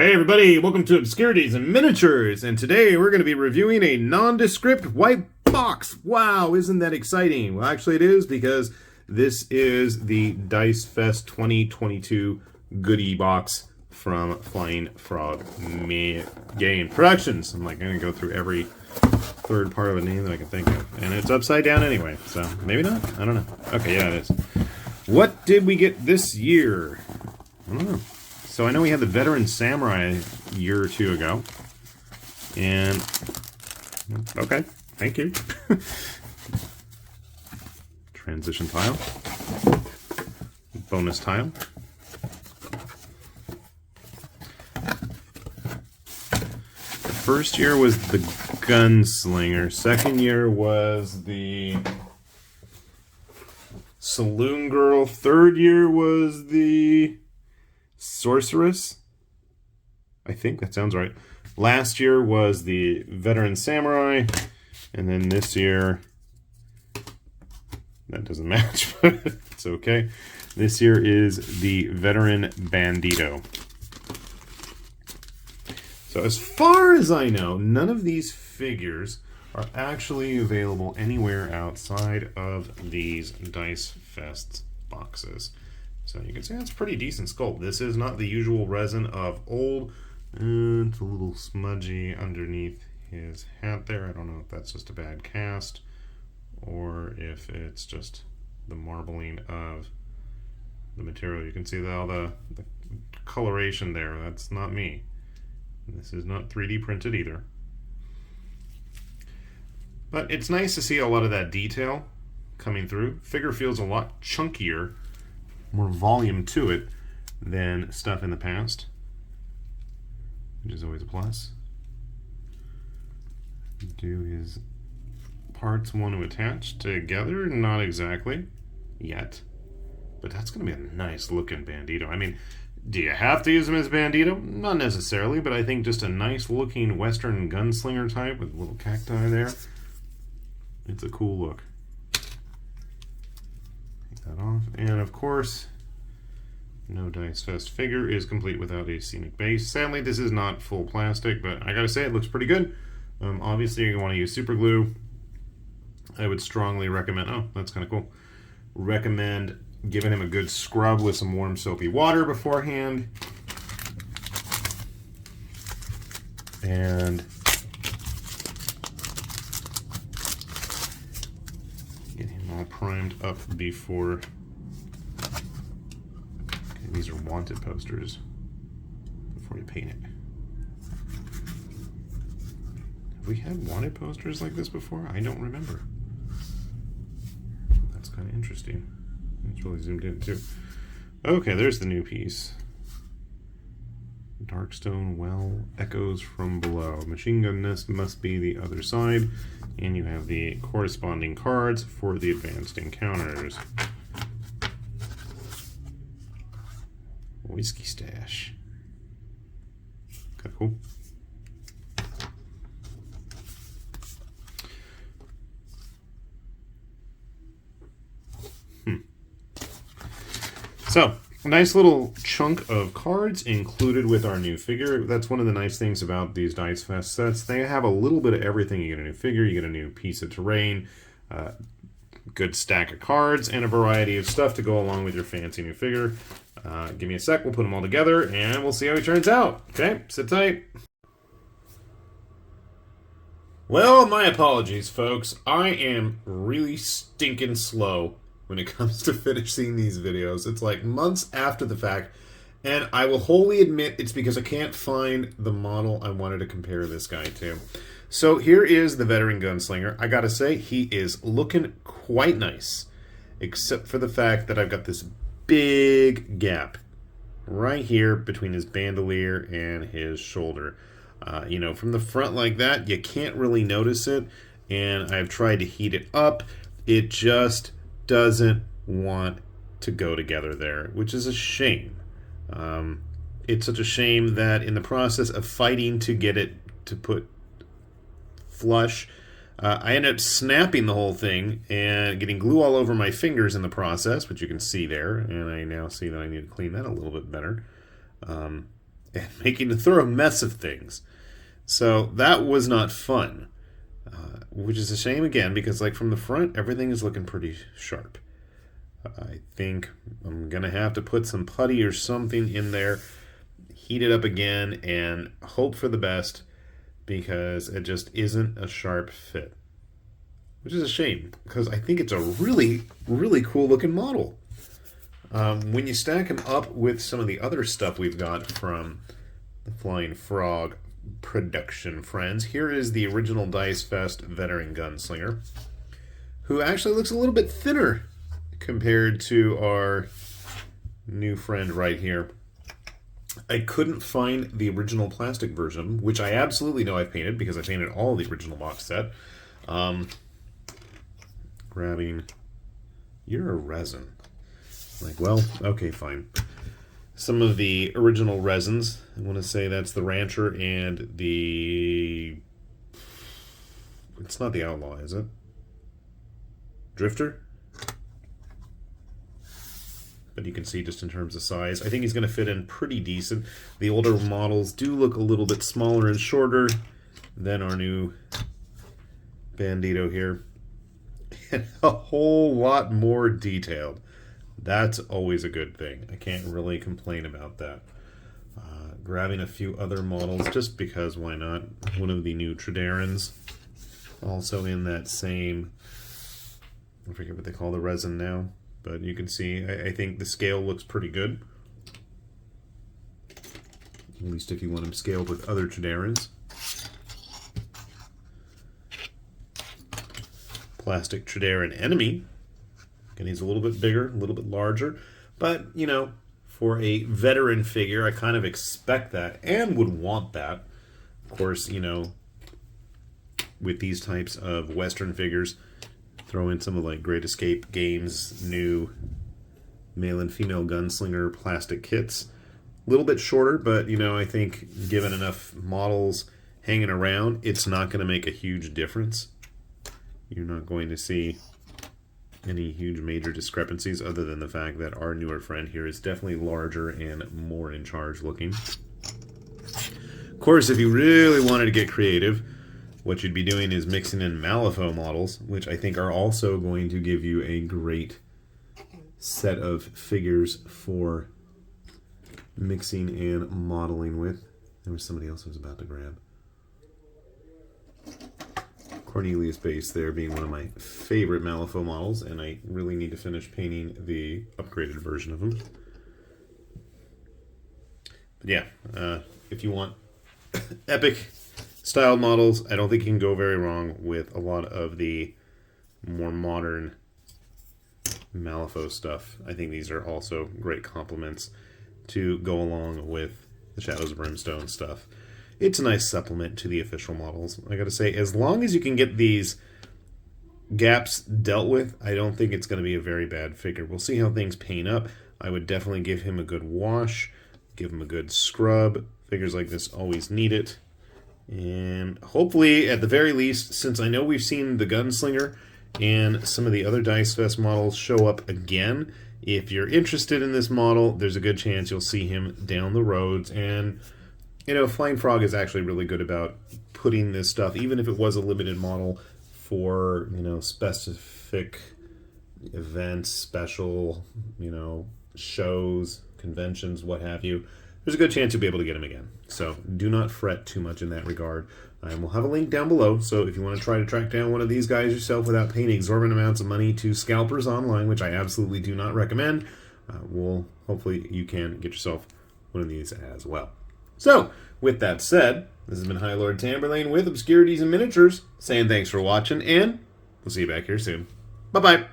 Hey everybody, welcome to Obscurities and Miniatures, and today we're going to be reviewing a nondescript white box. Wow, isn't that exciting? Well, actually it is, because this is the Dicefest 2022 goodie box from Flying Frog Game Productions. I'm going to go through every third part of a name that I can think of, and it's upside down anyway, so maybe not? I don't know. Okay, yeah, it is. What did we get this year? I don't know. So I know we had the Veteran Samurai a year or two ago. And, okay, thank you. Transition tile. Bonus tile. The first year was the Gunslinger. Second year was the Saloon Girl. Third year was the Sorceress. I think that sounds right. Last year was the Veteran Samurai, and then this year, that doesn't match, but it's okay. This year is the Veteran Bandido. So as far as I know, none of these figures are actually available anywhere outside of these Dicefest boxes. So you can see that's pretty decent sculpt. This is not the usual resin of old. It's a little smudgy underneath his hat there. I don't know if that's just a bad cast or if it's just the marbling of the material. You can see all the coloration there. That's not me. This is not 3D printed either. But it's nice to see a lot of that detail coming through. Figure feels a lot chunkier, more volume to it than stuff in the past, which is always a plus. Do his parts want to attach together? Not exactly yet, but that's going to be a nice looking Bandido. I mean, do you have to use him as Bandido? Not necessarily, but I think just a nice looking Western gunslinger type with little cacti there. It's a cool look. That off, and of course, no Dicefest figure is complete without a scenic base. Sadly, this is not full plastic, but I gotta say it looks pretty good. Obviously, you're gonna want to use super glue. I would strongly recommend. Oh, that's kind of cool. Recommend giving him a good scrub with some warm soapy water beforehand, and all primed up before. Okay, these are wanted posters before you paint it. Have we had wanted posters like this before? I don't remember. That's kind of interesting. It's really zoomed in too. Okay, there's the new piece. Darkstone well echoes from below. Machine gun nest must be the other side. And you have the corresponding cards for the advanced encounters. Whiskey stash. Kind of cool. So, a nice little chunk of cards included with our new figure. That's one of the nice things about these Dicefest sets. They have a little bit of everything. You get a new figure, you get a new piece of terrain, good stack of cards, and a variety of stuff to go along with your fancy new figure. Give me a sec, we'll put them all together, and we'll see how he turns out. Okay, sit tight. Well, my apologies, folks. I am really stinking slow when it comes to finishing these videos. It's like months after the fact, and I will wholly admit it's because I can't find the model I wanted to compare this guy to. So here is the Veteran Gunslinger. I gotta say, he is looking quite nice, except for the fact that I've got this big gap right here between his bandolier and his shoulder. You know, from the front like that, you can't really notice it, and I've tried to heat it up. It just doesn't want to go together there, which is a shame. It's such a shame that in the process of fighting to get it to put flush, I ended up snapping the whole thing and getting glue all over my fingers in the process, which you can see there, and I now see that I need to clean that a little bit better. and making a thorough mess of things. So that was not fun, which is a shame again, because like from the front, everything is looking pretty sharp. I think I'm going to have to put some putty or something in there, heat it up again, and hope for the best, because it just isn't a sharp fit. Which is a shame, because I think it's a really, really cool looking model. When you stack him up with some of the other stuff we've got from the Flying Frog production friends, here is the original Dicefest veteran gunslinger, who actually looks a little bit thinner compared to our new friend right here. I couldn't find the original plastic version, which I absolutely know I've painted because I painted all the original box set. Grabbing, you're a resin. Like, well, okay, fine. Some of the original resins, I want to say that's the Rancher and the... It's not the Outlaw, is it? Drifter? But you can see just in terms of size, I think he's going to fit in pretty decent. The older models do look a little bit smaller and shorter than our new Bandido here. And a whole lot more detailed. That's always a good thing. I can't really complain about that. Grabbing a few other models just because, why not? One of the new Tridarans, also in that same, I forget what they call the resin now, but you can see, I think the scale looks pretty good. At least if you want them scaled with other Tridarans. Plastic Tridaran Enemy. And he's a little bit bigger, a little bit larger. But, you know, for a veteran figure, I kind of expect that and would want that. Of course, you know, with these types of Western figures, throw in some of like Great Escape Games' new male and female gunslinger plastic kits. A little bit shorter, but, you know, I think given enough models hanging around, it's not going to make a huge difference. You're not going to see any huge major discrepancies other than the fact that our newer friend here is definitely larger and more in charge looking. Of course, if you really wanted to get creative, what you'd be doing is mixing in Malifaux models, which I think are also going to give you a great set of figures for mixing and modeling with. There was somebody else I was about to grab. Cornelius Base there being one of my favorite Malifaux models, and I really need to finish painting the upgraded version of him. But yeah, if you want epic styled models, I don't think you can go very wrong with a lot of the more modern Malifaux stuff. I think these are also great complements to go along with the Shadows of Brimstone stuff. It's a nice supplement to the official models. I gotta say, as long as you can get these gaps dealt with, I don't think it's going to be a very bad figure. We'll see how things paint up. I would definitely give him a good wash, give him a good scrub. Figures like this always need it. And hopefully, at the very least, since I know we've seen the Gunslinger and some of the other Dicefest models show up again, if you're interested in this model, there's a good chance you'll see him down the roads. And you know, Flying Frog is actually really good about putting this stuff, even if it was a limited model, for, you know, specific events, special, you know, shows, conventions, what have you. There's a good chance you'll be able to get him again. So do not fret too much in that regard. And we'll have a link down below, so if you want to try to track down one of these guys yourself without paying exorbitant amounts of money to scalpers online, which I absolutely do not recommend, hopefully you can get yourself one of these as well. So, with that said, this has been High Lord Tamberlane with Obscurities and Miniatures, saying thanks for watching, and we'll see you back here soon. Bye-bye.